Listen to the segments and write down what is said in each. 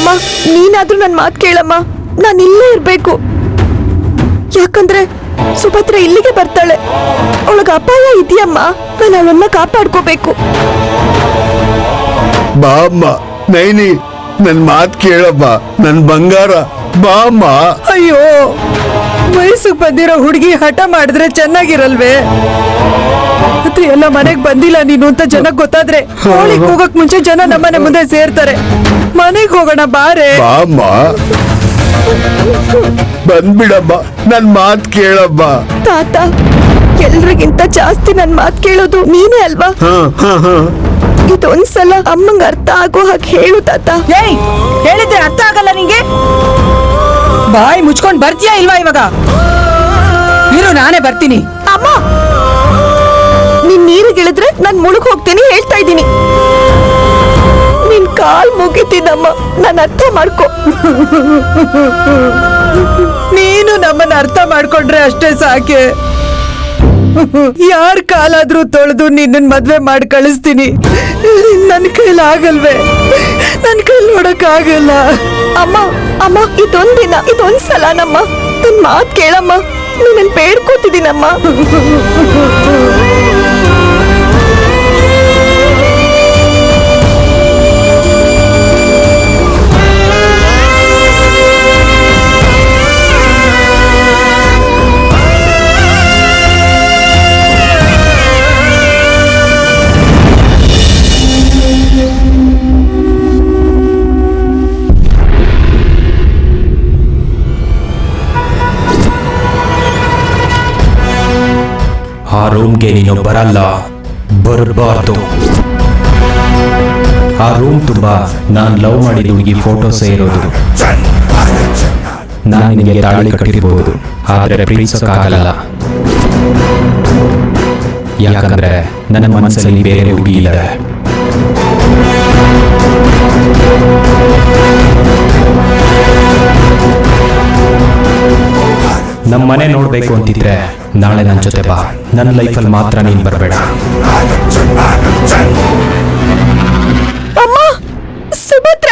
ಅಮ್ಮ ನೀನಾದ್ರೂ ನನ್ ಮಾತು ಕೇಳಮ್ಮ, ನಾನು ಇಲ್ಲೇ ಇರ್ಬೇಕು. ಯಾಕಂದ್ರೆ ಸುಭದ್ರ ಇಲ್ಲಿಗೆ ಬರ್ತಾಳೆ, ಅವಳಿಗೆ ಅಪಾಯ ಇದೆಯಮ್ಮ. ನಾನು ಅವಳನ್ನ ಕಾಪಾಡ್ಕೋಬೇಕು. ಬಾ ಅಮ್ಮ, ನೈನಿ ನನ್ ಮಾತ್ ಕೇಳಮ್ಮ, ನನ್ ಬಂಗಾರ, ಬಾ ಅಮ್ಮ. ಅಯ್ಯೋ, ವಯಸ್ಸಿಗೆ ಬಂದಿರೋ ಹುಡುಗಿ ಹಠ ಮಾಡಿದ್ರೆ ಚೆನ್ನಾಗಿರಲ್ವೇ? ಮತ್ತೆ ಎಲ್ಲ ಮನೆಗ್ ಬಂದಿಲ್ಲ ನೀನು ಅಂತ ಜನಕ್ ಗೊತ್ತಾದ್ರೆ ಹೋಳಿಗೆ ಹೋಗಕ್ ಮುಂಚೆ ಜನ ನಮ್ಮನೆ ಮುಂದೆ ಸೇರ್ತಾರೆ. ಮನೆಗ್ ಹೋಗೋಣ ಬಾರೆ. ಬಾ ಅಮ್ಮ, ಬಂದ್ಬಿಡಮ್ಮ, ನನ್ ಮಾತ್ ಕೇಳಮ್ಮ. ತಾತ, ಎಲ್ರಿಗಿಂತ ಜಾಸ್ತಿ ನನ್ ಮಾತು ಕೇಳೋದು ನೀನೇ ಅಲ್ವಾ? ಇದೊಂದ್ಸಲ ಅಮ್ಮಂಗ ಅರ್ಥ ಆಗೋ ಹಾಗೆ ಹೇಳು ತಾತ. ಏಯ್, ಹೇಳಿದ್ರೆ ಅರ್ಥ ಆಗಲ್ಲ ನಿಂಗೆ? ಬಾಯಿ ಮುಚ್ಕೊಂಡ್ ಬರ್ತೀಯಾ ಇಲ್ವಾ ಇವಾಗ? ಇರು, ನಾನೇ ಬರ್ತೀನಿ. ಅಮ್ಮ, ನೀನ್ ನೀರಿಗಿಳಿದ್ರೆ ನಾನ್ ಮುಳುಗ್ ಹೋಗ್ತೀನಿ ಹೇಳ್ತಾ ಇದ್ದೀನಿ. ನಿನ್ ಕಾಲ್ ಮುಗಿತೀನಮ್ಮ, ನಾನು ಅರ್ಥ ಮಾಡ್ಕೊ. ನೀನು ನಮ್ಮನ್ನ ಅರ್ಥ ಮಾಡ್ಕೊಂಡ್ರೆ ಅಷ್ಟೇ ಸಾಕೆ. ಯಾರ ಕಾಲಾದ್ರೂ ತೊಳೆದು ನಿನ್ನ ಮದ್ವೆ ಮಾಡಿ ಕಳಿಸ್ತೀನಿ. ನನ್ ಕೈಲಿ ಆಗಲ್ವೇ? ನನ್ ಕೈಲಿ ನೋಡಕ್ ಆಗಲ್ಲ. ಅಮ್ಮ ಅಮ್ಮ, ಇದೊಂದಿನ, ಇದೊಂದ್ಸಲ ನಮ್ಮ ನನ್ ಮಾತ್ ಕೇಳಮ್ಮ. ನೀನ್ ಬೇಡ್ಕೋತಿದ್ದೀನಮ್ಮ. ಆ ರೂಮ್ಗೆ ನೀನು ಬರಲ್ಲ, ಬರಬಾರ್ದು. ಆ ರೂಮ್ ತುಂಬಾ ನಾನು ಲವ್ ಮಾಡಿದ ಹುಡುಗಿ ಫೋಟೋಸ್ ಇರೋದು. ನಾನು ನಿನಗೆ ತಾಳಿ ಕಟ್ಟಿರ್ಬೋದು, ಆದರೆ ಪ್ರೀತಿಸೋಕ್ಕಾಗಲ್ಲ. ಯಾಕಂದ್ರೆ ನನ್ನ ಮನಸ್ಸಲ್ಲಿ ಬೇರೆ ಹುಡುಗಿ ಇದೆ. ನಮ್ಮ ಮನೆ ನೋಡ್ಬೇಕು ಅಂತಿದ್ರೆ ನಾಳೆ ನನ್ನ ಜೊತೆ ಬಾ. ನನ್ನ ಲೈಫಲ್ಲಿ ಮಾತ್ರ ನೀನು ಬರಬೇಡ. ಅಮ್ಮ, ಸುಭದ್ರ,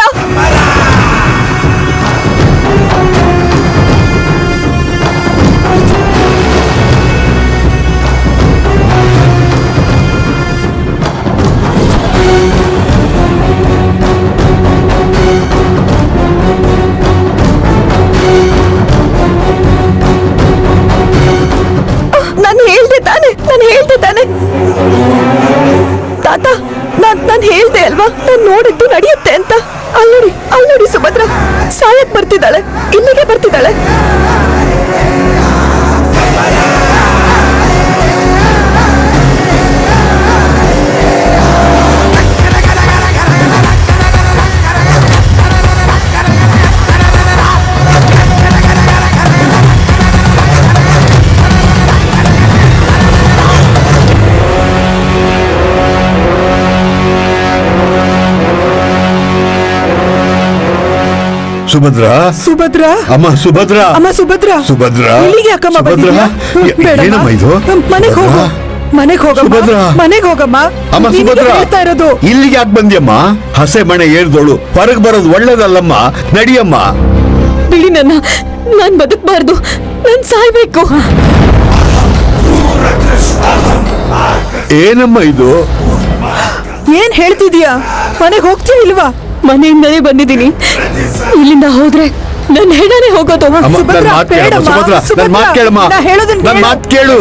ನಾನು ಹೇಳ್ದೆ ತಾನೆ ತಾತ, ನಾನು ಹೇಳ್ದೆ ಅಲ್ವಾ, ನಾನು ನೋಡಿದ್ದು ನಡೆಯುತ್ತೆ ಅಂತ. ಅಲ್ಲಿ ಸುಭದ್ರ ಸಾಯಕ್ ಬರ್ತಿದ್ದಾಳೆ, ಇಲ್ಲಿಗೆ ಬರ್ತಿದ್ದಾಳೆ. ಸುಭದ್ರ, ಸುಭದ್ರ, ಅಮ್ಮ ಸುಭದ್ರ, ಅಮ್ಮ ಸುಭದ್ರ, ಸುಭದ್ರ, ಇಲ್ಲಿಗೆ ಅಕ್ಕಮ್ಮ ಬಂದಿದ್ಯಾ? ಏನಮ್ಮ ಇದು? ಮನೆಗೆ ಹೋಗು, ಮನೆಗೆ ಹೋಗಮ್ಮ, ಸುಭದ್ರ, ಮನೆಗೆ ಹೋಗಮ್ಮ. ಅಮ್ಮ ಸುಭದ್ರ, ಹೇಳ್ತಾ ಇರೋದು ಇಲ್ಲಿಗೆ ಯಾಕೆ ಬಂದ್ಯಮ್ಮ? ಹಸೆ ಮನೆ ಏರ್ದೋಳು ಹೊರಗೆ ಬರೋದು ಒಳ್ಳೇದಲ್ಲಮ್ಮ, ನಡಿಯಮ್ಮ. ಬಿಡಿ ನನ್ನ, ನಾನ್ ಬದುಕಬಾರ್ದು, ನಾನ್ ಸಾಯ್ಬೇಕು. ಏನಮ್ಮ ಇದು? ಏನ್ ಹೇಳ್ತಿದೀಯಾ? ಮನೆಗೆ ಹೋಗ್ತೀಯ ಇಲ್ವಾ? ಮನೆಯಿಂದಲೇ ಬಂದಿದ್ದೀನಿ, ಇಲ್ಲಿಂದ ಹೋದ್ರೆ ನನ್ನ ಹೆಣನೇ ಹೋಗೋದು. ನನ್ ಮಾತ್ ಕೇಳಮ್ಮ, ನನ್ ಮಾತ್ ಕೇಳು.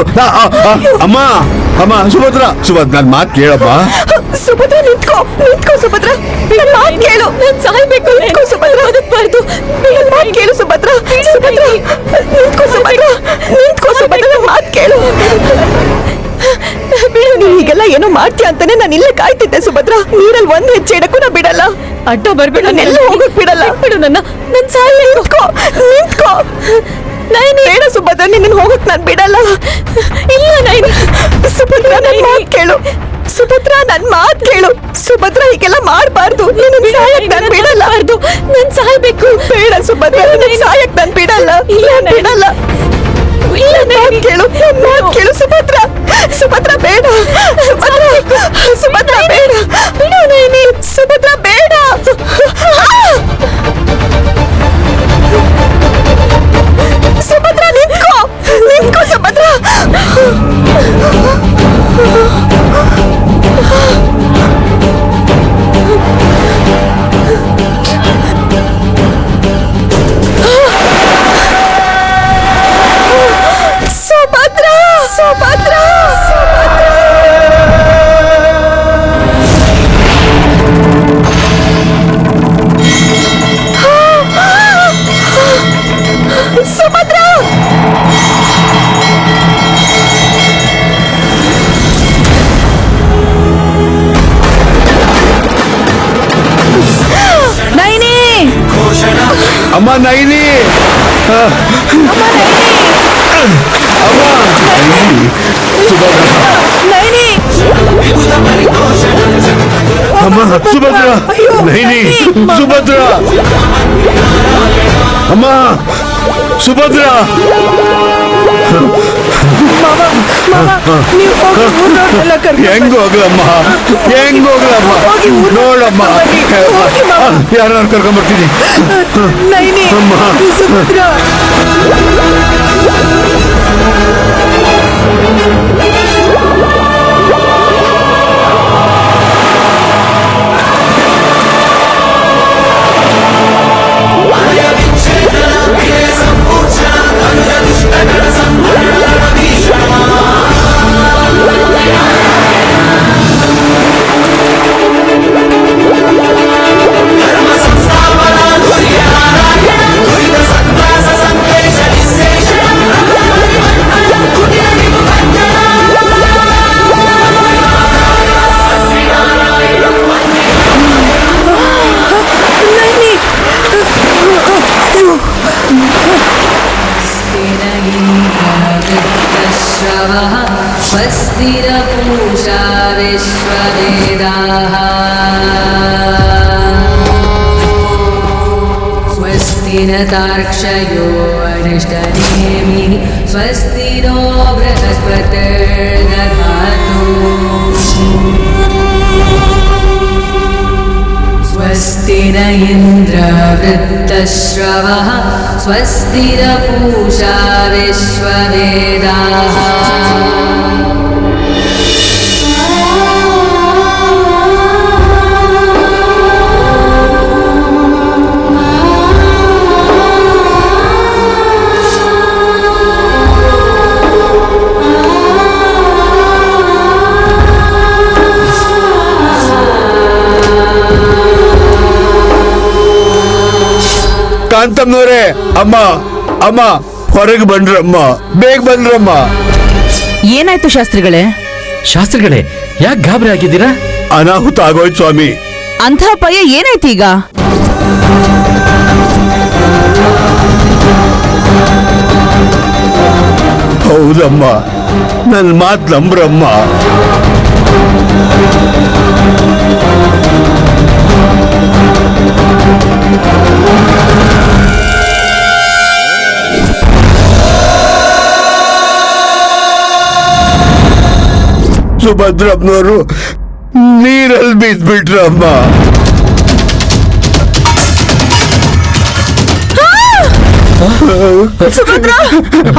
ಅಮ್ಮ ಅಮ್ಮ, ಸುಭದ್ರ, ನನ್ ಮಾತ್ ಕೇಳಮ್ಮ. ಸುಭದ್ರ, ನಿಂತ್ಕೋ ಸುಭದ್ರ, ನನ್ ಮಾತ್ ಕೇಳು. ನಾನ್ ಸಾಯ್ಬೇಕು, ನಿಂತ್ಕೋ ಸುಭದ್ರ, ಬದುಕಬಾರ್ದು. ನನ್ ಮಾತ್ ಕೇಳು ಸುಭದ್ರ, ಸುಭದ್ರ, ನಿಂತ್ಕೋ ಸುಭದ್ರ, ನನ್ ಮಾತ್ ಕೇಳು. ನೀನು ಹೀಗೆಲ್ಲ ಏನೋ ಮಾಡ್ತೀಯ ಅಂತಾನೆ ನಾನು ಇಲ್ಲೇ ಕಾಯ್ತಿದ್ದೆ ಸುಭದ್ರ. ನೀರಲ್ಲಿ ಒಂದ್ ಹೆಜ್ಜೆ ಇಡಕ್ಕೂ ನಾ ಬಿಡಲ್ಲ. ಅಡ್ಡ ಬರ್ಬೇಡ, ಎಲ್ಲ ಹೋಗಕ್ ಬಿಡಲ್ಲ. ಬಿಡು ನನ್ನ ಸಾಯ. ನಿಂತ್ಕೋ ಬೇಡ ಸುಭದ್ರ, ನಿನ್ನ ಹೋಗಕ್ ನಾನ್ ಬಿಡಲ್ಲ. ಇಲ್ಲ ನೈನ್, ಸುಭದ್ರ ನನ್ ಮಾತ್ ಕೇಳು. ಸುಭದ್ರ, ನನ್ ಮಾತ್ ಕೇಳು. ಸುಭದ್ರ, ಹೀಗೆಲ್ಲ ಮಾಡ್ಬಾರ್ದು. ನಿನ್ನ ಸಾಯಕ್ ನಾನ್ ಬಿಡಲ್ಲ. ನಾನ್ ಸಾಯ್ಬೇಕು. ಬೇಡ ಸುಭದ್ರ, ನಿನ್ನ ಸಾಯಕ್ ನಾನ್ ಬಿಡಲ್ಲ. ಇಲ್ಲ ಬಿಡಲ್ಲ. ಇಲ್ಲ ಮಾತ್ ಕೇಳು, ಮಾತ್ ಕೇಳು ಸುಭದ್ರ. ಸುಭದ್ರ ಬೇಡ, ಸುಭದ್ರ ಬೇಡ, ಬಿಡು ನೈನಿ. ಸುಭದ್ರ ಬೇಡ. ಅಮ್ಮ ನೈನಿ ಅಮ್ಮ ನೈನಿ ಸುಭದ್ರ ನೈನಿ ಅಮ್ಮ ಸುಭದ್ರ ನೈನಿ ಸುಭದ್ರ ಅಮ್ಮ ಸುಭದ್ರ ನೀವು ಹೋಗಿ ಊರ್ನವ್ರನ್ನೆಲ್ಲ ಕರ್ಕೊಂಡು ಹೆಂಗ್ ಹೋಗ್ಲಮ್ಮ ಹೆಂಗ್ ಹೋಗ್ಲಮ್ಮ ನೋಡಮ್ಮ ಯಾರು ಕರ್ಕೊಂಡ್ಬರ್ತೀನಿ ನೈನಿ ಅಮ್ಮ. ಸುಭದ್ರ श्रवः स्वस्तिरपूषा विश्ववेदाः स्वस्ति न तार्क्ष्यो अरिष्टनेमिः स्वस्ति नो बृहस्पतिर्दधातु स्वस्ति न इन्द्रवृत्तश्रवः स्वस्तिरपूषा विश्ववेदाः ಕಾಂತಮ್ಮನವ್ರೆ ಅಮ್ಮ ಅಮ್ಮ ಹೊರಗೆ ಬಂದ್ರಮ್ಮ ಬೇಗ ಬಂದ್ರಮ್ಮ ಏನಾಯ್ತು ಶಾಸ್ತ್ರಿಗಳೇ? ಶಾಸ್ತ್ರಿಗಳೇ ಯಾಕೆ ಗಾಬರಿ ಆಗಿದ್ದೀರಾ? ಅನಾಹುತ ಆಗೋಯ್ತು ಸ್ವಾಮಿ. ಅಂಥ ಅಪಾಯ ಏನಾಯ್ತು ಈಗ? ಹೌದಮ್ಮ ನನ್ ಮಾತ್ ನಂಬ್ರಮ್ಮ. ಸುಭದ್ರಪ್ಪನವರು ನೀರಲ್ಲಿ ಬಿದ್ಬಿಟ್ರಮ್ಮ.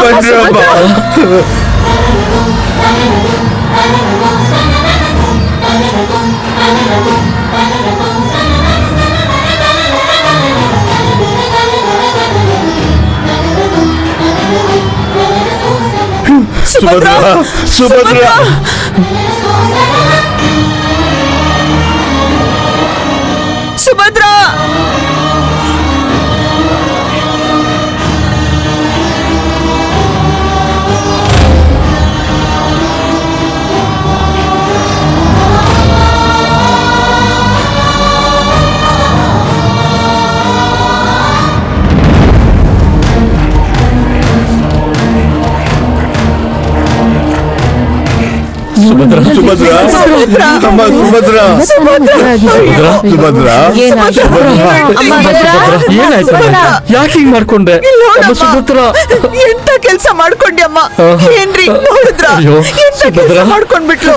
ಬಂದ್ರಮ್ಮ. ಸುಭದ್ರ ಸುಭದ್ರ ಸುಭದ್ರಾ ಸುಭದ್ರ ಸುಭದ್ರ ಅಮ್ಮ ಸುಭದ್ರ ಸುಭದ್ರ ಏನಾಯ್ತು? ಯಾಕೆ ಹಿಂಗ್ ಮಾಡ್ಕೊಂಡೆ? ಅಮ್ಮ ಸುಭದ್ರ ಎಂತ ಕೆಲ್ಸ ಮಾಡ್ಕೊಂಡ್ಯಮ್ಮ? ಏನ್ರಿ ನೋಡಿದ್ರ ಅಯ್ಯೋ, ಎಂತ ಕೆಲ್ಸ ಸುಭದ್ರ. ಮಾಡ್ಕೊಂಡ್ಬಿಟ್ಲು.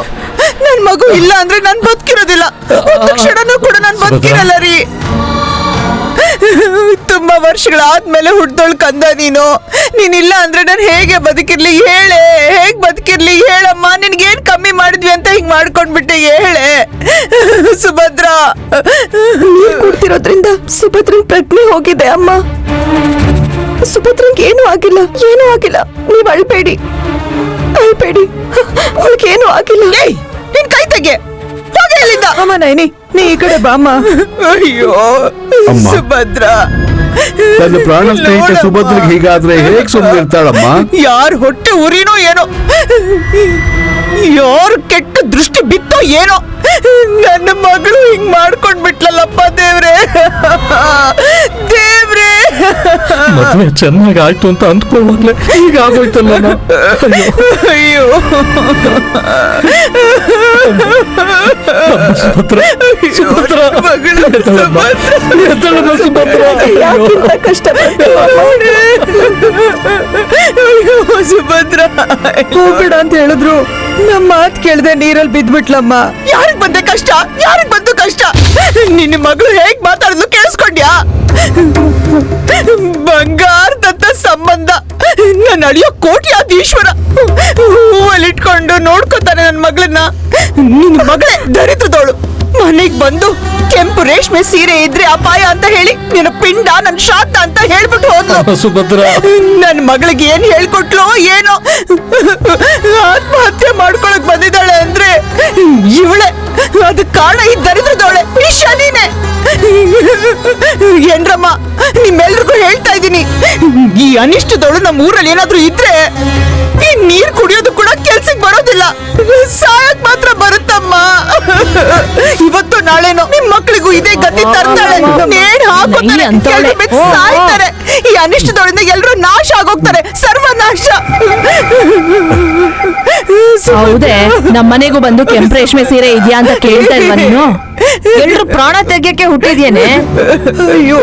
ನನ್ ಮಗು ಇಲ್ಲ ಅಂದ್ರೆ ನಾನ್ ಬದುಕಿರೋದಿಲ್ಲ. ಒಂದು ಕ್ಷಣನೂ ಕೂಡ ನಾನ್ ಬದುಕಿರಲ್ಲ ರೀ. ತುಂಬಾ ವರ್ಷಗಳಾದ್ಮೇಲೆ ಹುಡ್ದೋಳ್ ಕಂದ ನೀನು. ನೀನಿಲ್ಲ ಅಂದ್ರೆ ನಾನು ಹೇಗೆ ಬದುಕಿರ್ಲಿ ಹೇಳೆ? ಹೇಗ್ ಬದುಕಿರ್ಲಿ ಹೇಳಮ್ಮ? ನಿನ್ಗೇನ್ ಕಮ್ಮಿ ಮಾಡಿದ್ವಿ ಅಂತ ಹಿಂಗ್ ಮಾಡ್ಕೊಂಡ್ಬಿಟ್ಟೆ ಹೇಳೆ ಸುಭದ್ರ. ನೀರ್ ಕುಡ್ತಿರೋದ್ರಿಂದ ಸುಭದ್ರನ್ ಪ್ರಜ್ಞೆ ಹೋಗಿದೆ ಅಮ್ಮ. ಸುಭದ್ರಂಗ್ ಏನೂ ಆಗಿಲ್ಲ, ಏನೂ ಆಗಿಲ್ಲ. ನೀವ್ ಅಳ್ಬೇಡಿ, ಅಳ್ಬೇಡಿ. ಅವಳಿಗೇನೂ ಆಗಿಲ್ಲ. ನಿನ್ ಕೈ ತೆಗೆ, ಹೋಗಿ ಅಲ್ಲಿಂದ. ಅಮ್ಮ ನೈನಿ, ನೀ ಈ ಕಡೆ ಬಾಮ್ಮ. ಅಯ್ಯೋ ಅಮ್ಮ. ಸುಭದ್ರ, ತನ್ನ ಪ್ರಾಣ ಸ್ನೇಹಿತ ಸುಭದ್ರಿಗೆ ಹೀಗಾದ್ರೆ ಹೇಗ್ ಸುಮ್ಮನಿರ್ತಾಳಮ್ಮ? ಯಾರ್ ಹೊಟ್ಟೆ ಉರಿನೋ ಏನೋ, ಯಾರ್ ಕೆಟ್ಟ ದೃಷ್ಟಿ ಬಿತ್ತೋ ಏನೋ, ನನ್ನ ಮಗಳು ಹಿಂಗ್ ಮಾಡ್ಕೊಂಡ್ ಬಿಟ್ಲಲ್ಲಪ್ಪ ದೇವ್ರೆ, ದೇವ್ರೆ. ಮದುವೆ ಚೆನ್ನಾಗಿ ಆಯ್ತು ಅಂತ ಅಂದ್ಕೊಳ್ಳುವಾಗ್ಲೇ ಈಗ ಆಗೋಯ್ತಲ್ಲ ಅಯ್ಯೋ ಸುಭದ್ರ ಸುಭದ್ರ ಯಾಕಿಂತ ಕಷ್ಟಪಟ್ಟು ಅಯ್ಯೋ ಸುಭದ್ರ ಹೋಗ್ಬೇಡ ಅಂತ ಹೇಳಿದ್ರು ನಮ್ಮ ಮಾತ್ ಕೇಳ್ದೆ ನೀರಲ್ಲಿ ಬಿದ್ಬಿಟ್ಲಮ್ಮ. ಯಾರಿಗ್ ಬಂದೆ ಕಷ್ಟ? ಯಾರಿಗ್ ಬಂತು ಕಷ್ಟ? ನಿನ್ನ ಮಗಳು ಹೇಗ್ ಮಾತಾಡಿದ್ಲು ಕೇಳಿಸ್ಕೊಂಡ್ಯಾ? ಬಂಗಾರದಂತ ಸಂಬಂಧ, ನನ್ನ ಅಳಿಯೋ ಕೋಟ್ಯಾಧೀಶ್ವರ ಹೂವಲ್ಲಿಟ್ಕೊಂಡು ನೋಡ್ಕೊತಾನೆ ನನ್ನ ಮಗಳನ್ನ. ನಿನ್ನ ಮಗಳೇ ದರಿದ್ರದೋಳು. ಮನೆಗ್ ಬಂದು ಕೆಂಪು ರೇಷ್ಮೆ ಸೀರೆ ಇದ್ರೆ ಅಪಾಯ ಅಂತ ಹೇಳಿ ನಿನ್ನ ಪಿಂಡ ನನ್ ಶ್ರಾದ್ದ ಅಂತ ಹೇಳ್ಬಿಟ್ಟು ಹೋದ್ಲು. ಸುಭದ್ರ ನನ್ ಮಗಳಿಗೆ ಏನ್ ಹೇಳ್ಕೊಟ್ಲೋ ಏನೋ, ಆತ್ಮಹತ್ಯೆ ಮಾಡ್ಕೊಳಕ್ ಬಂದಿದ್ದಾಳೆ ಅಂದ್ರೆ ಇವಳೆ. ಅದಕ್ ಕಾರಣ ಈ ದರಿದ್ರದವಳೆ, ಈ ಶನಿನೇ. ಏನ್ರಮ್ಮ, ನಿಮ್ಮೆಲ್ರಿಗೂ ಹೇಳ್ತಾ ಇದ್ದೀನಿ, ಈ ಅನಿಷ್ಟದವಳು ನಮ್ಮ ಊರಲ್ಲಿ ಏನಾದ್ರೂ ಇದ್ರೆ ಈ ನೀರ್ ಕುಡಿಯೋದು ಕೂಡ ಕೆಲ್ಸಕ್ಕೆ ಬರೋದಿಲ್ಲ, ಸಾಯಕ್ ಮಾತ್ರ ಬರುತ್ತಮ್ಮ. ಇವತ್ತು ನಾಳೆನೋ ನಿಮ್ ಮಕ್ಳಿಗೂ ಇದೇ ಗತಿ ತರ್ತಾಳೆ. ನೇಣ್ ಹಾಕೋತಾರೆ, ಕೆಳಗೆ ಬಿದ್ದು ಸಾಯ್ತಾರೆ. ಈ ಅನಿಷ್ಟದವಳಿಂದ ಎಲ್ರೂ ನಾಶ ಆಗೋಗ್ತಾರೆ, ಸರ್ವನಾಶ. ಹೌದೇ, ನಮ್ಮನೆಗೂ ಬಂದು ಕೆಂಪು ರೇಷ್ಮೆ ಸೀರೆ ಇದೆಯಾ ಅಂತ ಕೇಳ್ತಾ ಇಲ್ವಾ ನೀನು? ಎಲ್ರು ಪ್ರಾಣ ತೆಗ್ಯಕ್ಕೆ ಹುಟ್ಟಿದ್ಯೇನೆ? ಅಯ್ಯೋ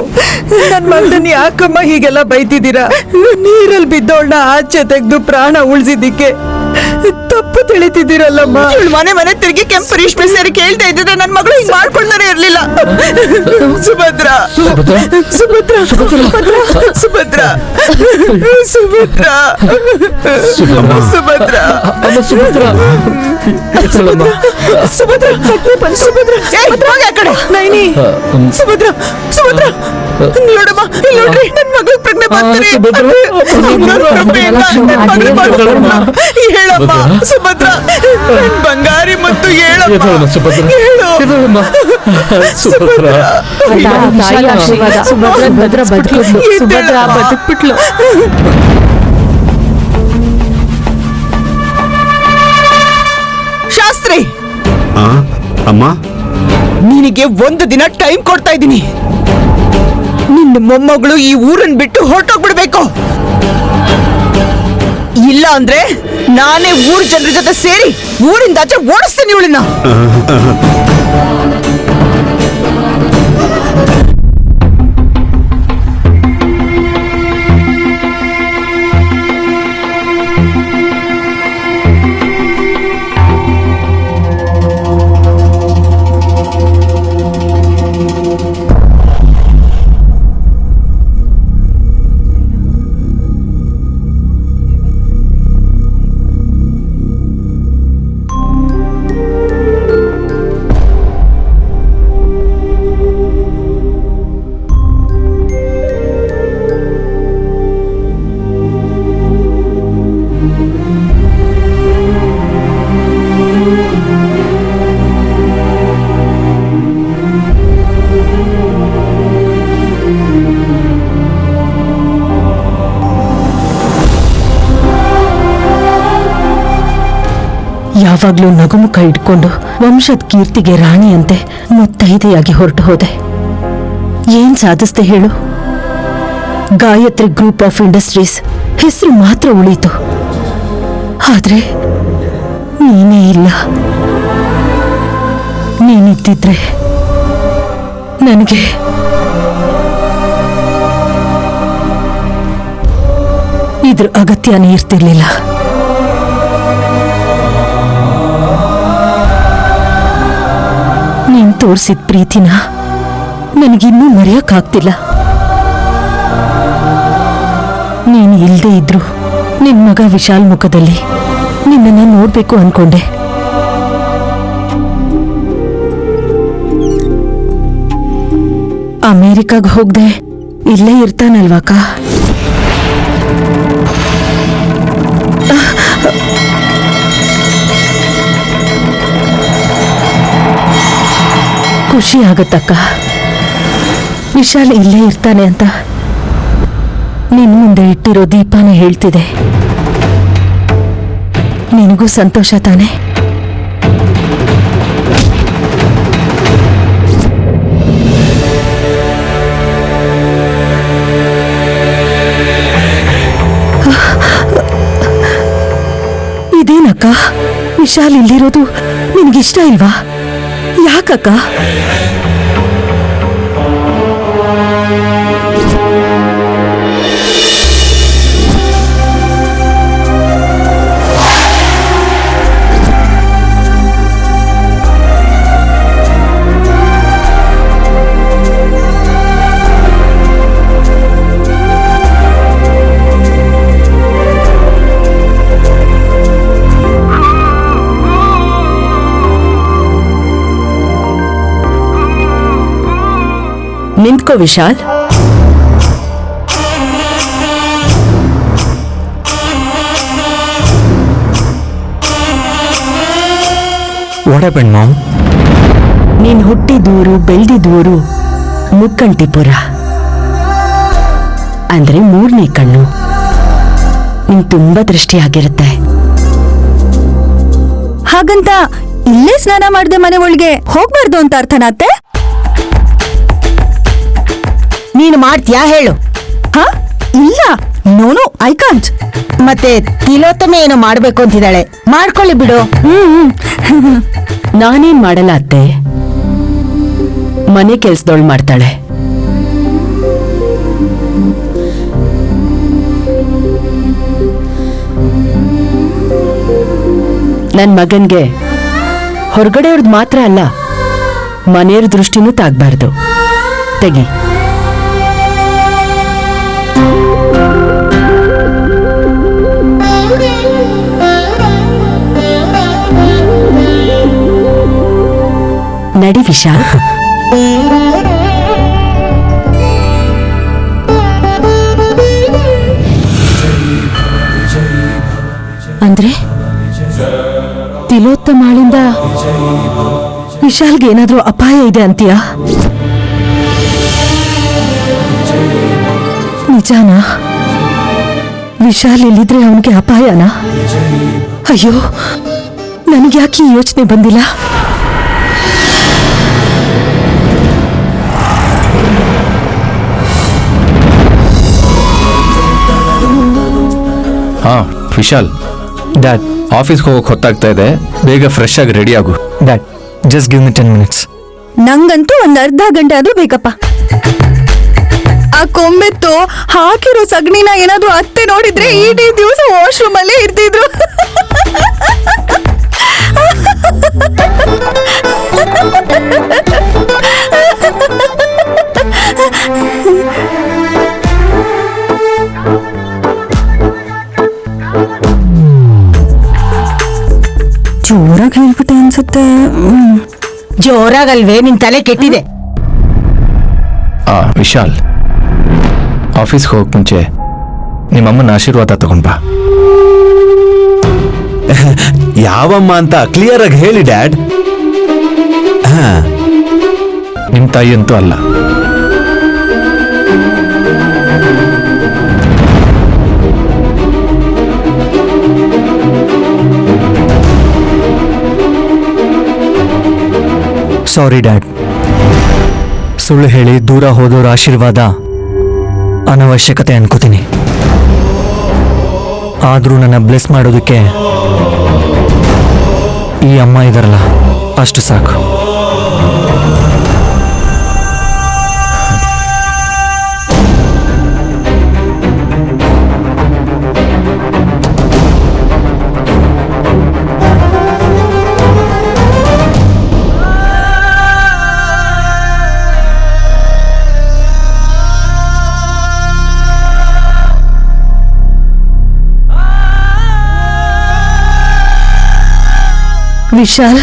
ನನ್ ಮಗನ ಯಾಕಮ್ಮ ಹೀಗೆಲ್ಲ ಬೈತಿದ್ದೀರಾ? ನೀರಲ್ಲಿ ಬಿದ್ದವಳನ್ನ ಆಚೆ ತೆಗೆದು ಪ್ರಾಣ ಉಳಿಸಿದ್ದಕ್ಕೆ ತಪ್ಪು ತಿಳಿತಿದ್ದೀರಲ್ಲಮ್ಮ. ಇವಳು ಮನೆ ಮನೆ ತಿರುಗಿ ಕೆಂಪು ರೇಷ್ಮೆ ಸೇರಿ ಕೇಳ್ತಾ ಇದ್ದಿದ್ರೆ ನನ್ ಮಗಳು ಹಿಂಗ್ ಮಾಡ್ಕೊಳ್ತಾನೆ ಇರ್ಲಿಲ್ಲ. ಸುಭದ್ರ ಸುಭದ್ರ ಸುಭದ್ರ ಸುಭದ್ರ ಸುಭದ್ರ ಸುಭದ್ರ ಸುಭದ್ರ ಸುಭದ್ರ ಆ ಕಡೆ ನೈನಿ. ಸುಭದ್ರ ಸುಭದ್ರ ನೋಡಮ್ಮ, ಇಲ್ಲಿ ನೋಡ್ರಿ, ನನ್ ಮಗಳು ಪ್ರಜ್ಞೆ ಬರ್ತಾರೆ. ಹೇಳಮ್ಮ ಸುಭದ್ರ, ನನ್ ಬಂಗಾರಿ ಮತ್ತು ಹೇಳಮ್ಮ, ಹೇಳು ಸುಭದ್ರ. ತಾಯಿ ಆಶೀರ್ವಾದ. ಸುಭದ್ರ ಬದುಕಿದ್ಲು, ಸುಭದ್ರ ಬದುಕ್ಬಿಟ್ಲು. ಶಾಸ್ತ್ರಿ, ಅಮ್ಮ, ನಿನಗೆ ಒಂದು ದಿನ ಟೈಮ್ ಕೊಡ್ತಾ ಇದ್ದೀನಿ. ನಿನ್ನ ಮೊಮ್ಮಗಳು ಈ ಊರನ್ನ ಬಿಟ್ಟು ಹೊರಟೋಗ್ಬಿಡ್ಬೇಕು. ಇಲ್ಲ ಅಂದ್ರೆ ನಾನೇ ಊರ್ ಜನರ ಜೊತೆ ಸೇರಿ ಊರಿಂದ ಆಚೆ ಓಡಿಸ್ತೀನಿ ಇವಳನ್ನ. ಯಾವಾಗ್ಲೂ ನಗುಮುಖ ಇಟ್ಕೊಂಡು ವಂಶದ ಕೀರ್ತಿಗೆ ರಾಣಿಯಂತೆ ಮುತ್ತೈದೆಯಾಗಿ ಹೊರಟು ಹೋದೆ. ಏನ್ ಸಾಧಿಸ್ದೆ ಹೇಳು? ಗಾಯತ್ರಿ ಗ್ರೂಪ್ ಆಫ್ ಇಂಡಸ್ಟ್ರೀಸ್ ಹೆಸರು ಮಾತ್ರ ಉಳೀತು, ಆದ್ರೆ ನೀನೇ ಇಲ್ಲ. ನೀನಿದ್ದಿದ್ರೆ ನನಗೆ ಇದ್ರ ಅಗತ್ಯನೇ ಇರ್ತಿರ್ಲಿಲ್ಲ. ನೀನ್ ತೋರ್ಸಿದ ಪ್ರೀತಿನ ನನಗಿನ್ನೂ ಮರೆಯಕ್ಕಾಗ್ತಿಲ್ಲ. ನೀನು ಇಲ್ದೇ ಇದ್ರು ನಿನ್ ಮಗ ವಿಶಾಲ್ ಮುಖದಲ್ಲಿ ನಿನ್ನನ್ನ ನೋಡ್ಬೇಕು ಅನ್ಕೊಂಡೆ. ಅಮೇರಿಕಾಗ್ ಹೋಗ್ದೆ ಇಲ್ಲೇ ಇರ್ತಾನಲ್ವಾಕ? ಖುಷಿ ಆಗತ್ತಕ್ಕ, ವಿಶಾಲ್ ಇಲ್ಲೇ ಇರ್ತಾನೆ ಅಂತ. ನಿನ್ ಮುಂದೆ ಇಟ್ಟಿರೋ ದೀಪಾನ ಹೇಳ್ತಿದೆ. ನಿನಗೂ ಸಂತೋಷ ತಾನೆ? ಅಕ್ಕ, ವಿಶಾಲ್ ಇಲ್ಲಿರೋದು ನಿನ್ಗಿಷ್ಟ ಇಲ್ವಾ? ಯಾಕಕ್ಕ? ನಿಂತ್ಕೋ ವಿಶಾಲ್. What happen ma'am? ನೀನ್ ಹುಟ್ಟಿದೂರು ಬೆಳೆದಿದೂರು ಮುಕ್ಕಂಟಿಪುರ, ಅಂದ್ರೆ 3ನೇ ಕಣ್ಣು. ನಿಂಗ್ ತುಂಬಾ ದೃಷ್ಟಿಯಾಗಿರುತ್ತೆ. ಹಾಗಂತ ಇಲ್ಲೇ ಸ್ನಾನ ಮಾಡದೆ ಮನೆ ಒಳಗೆ ಹೋಗ್ಬಾರ್ದು ಅಂತ ಅರ್ಥನಾತ್ತೆ? ನೀನು ಮಾಡ್ತೀಯಾ ಹೇಳು? ಹಾ, ಇಲ್ಲ, ನೋನು ಐ ಕಾಂಟ್. ಮತ್ತೆ ತಿಲೋತ್ತಮೆ ಏನೋ ಮಾಡ್ಬೇಕು ಅಂತಿದ್ದಾಳೆ, ಮಾಡ್ಕೊಳ್ಳಿ ಬಿಡು. ನಾನೇನ್ ಮಾಡಲ್ಲ ಅತ್ತೆ, ಮನೆ ಕೆಲ್ಸದವಳು ಮಾಡ್ತಾಳೆ. ನನ್ ಮಗನ್ಗೆ ಹೊರಗಡೆಯವ್ರದ್ ಮಾತ್ರ ಅಲ್ಲ, ಮನೆಯವ್ರ ದೃಷ್ಟಿನೂ ತಾಗ್ಬಾರ್ದು. ತೆಗಿ. ನಡಿ ವಿಶಾಲ್. ಅಂದ್ರೆ ತಿಲೋತ್ತಮಾಳಿಂದ ವಿಶಾಲ್ಗೆ ಏನಾದ್ರೂ ಅಪಾಯ ಇದೆ ಅಂತೀಯಾ? ನಿಜಾನಾ? ವಿಶಾಲ್ ಇಲ್ಲಿದ್ರೆ ಅವನಿಗೆ ಅಪಾಯನಾ? ಅಯ್ಯೋ, ನನಗ್ಯಾಕೆ ಈ ಯೋಚನೆ ಬಂದಿಲ್ಲ? ಹಾ ವಿಶಾಲ್, ಡ್ಯಾಡ್, ಆಫೀಸ್ಗೆ ಹೋಗೋಕೆ ಹೊತ್ತಾಗ್ತಾ ಇದೆ, ಬೇಗ ಫ್ರೆಶ್ ಆಗಿ ರೆಡಿ ಆಗು. Dad, just give me 10 minutes. ನಂಗಂತೂ ಒಂದ್ ಅರ್ಧ ಗಂಟೆ ಆದ್ರೂ ಬೇಕಪ್ಪ. ಆ ಕೊಂಬೆತ್ತು ಹಾಕಿರೋ ಸಗಣಿನ ಏನಾದ್ರೂ ಅತ್ತೆ ನೋಡಿದ್ರೆ ಇಡೀ ದಿವಸ ವಾಶ್ರೂಮ್ ಅಲ್ಲೇ ಇರ್ತಿದ್ರು. ಜೋರಾಗಿ ಹೇಳ್ಬಿಟ್ಟೆ ಅನ್ಸುತ್ತೆ. ಜೋರಾಗಲ್ವೇ, ನಿನ್ ತಲೆ ಕೆಟ್ಟಿದೆ. ವಿಶಾಲ್, ಆಫೀಸ್ಗೆ ಹೋಗಕ್ ಮುಂಚೆ ನಿಮ್ಮಮ್ಮನ ಆಶೀರ್ವಾದ ತಗೊಂಡ್ ಬಾ. ಯಾವಮ್ಮ ಅಂತ ಕ್ಲಿಯರ್ ಆಗಿ ಹೇಳಿ ಡ್ಯಾಡ್. ನಿಮ್ ತಾಯಿ ಅಂತೂ ಅಲ್ಲ. ಸಾರಿ ಡ್ಯಾಡ್, ಸುಳ್ಳು ಹೇಳಿ ದೂರ ಹೋದೋರ ಆಶೀರ್ವಾದ ಅನವಶ್ಯಕತೆ ಅನ್ಕೋತೀನಿ. ಆದರೂ ನನ್ನ ಬ್ಲೆಸ್ ಮಾಡೋದಕ್ಕೆ ಈ ಅಮ್ಮ ಇದಾರಲ್ಲ, ಅಷ್ಟು ಸಾಕು. ವಿಶಾಲ್,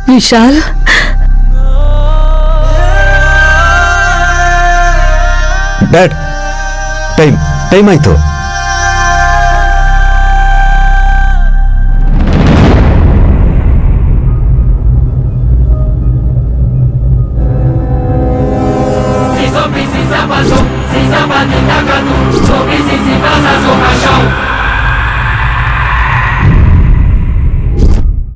ವಿಶಾಲ್, ಡ್ಯಾಡ್, ಟೈಮ್ ಆಯ್ತು.